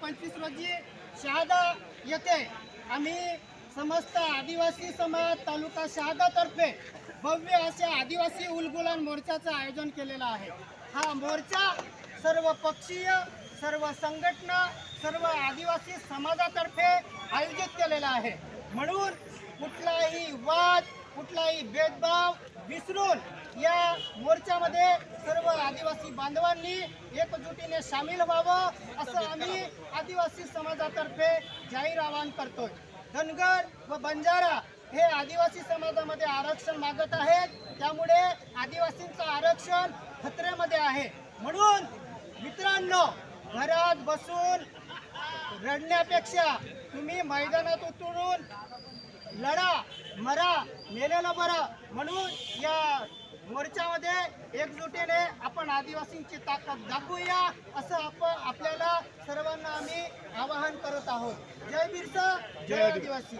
25 रोजी शहादा येथे आम्ही समस्त आदिवासी समाज तालुका शहादा तर्फे भव्य अशा आदिवासी उलगुलान मोर्चाचं आयोजन केलेलं आहे। हा मोर्चा सर्व पक्षीय, सर्व संघटना, सर्व आदिवासी समाजातर्फे आयोजित केलेला आहे। म्हणून कुठलाही वाद, कुठलाही भेदभाव विसरून या मोर्चामध्ये सर्व आदिवासी बांधवांनी एकजुटीने सामील व्हावं असं आम्ही आदिवासी समाजातर्फे जाहीर आवाहन करतोय। धनगर व बंजारा हे आदिवासी समाजामध्ये आरक्षण मागत आहेत, त्यामुळे आदिवासींचं आरक्षण खतऱ्यामध्ये आहे। म्हणून मित्रांनो, घरात बसून रडण्यापेक्षा तुम्ही मैदानात उतरून लढा, मरा, मेलेलं बरं। म्हणून या मोर्चामध्ये एकजुटीने आपण आदिवासींची ताकद दाखवूया असं आपल्याला सर्वांना आम्ही आवाहन करत आहोत। जय बिरसा, जय आदिवासी।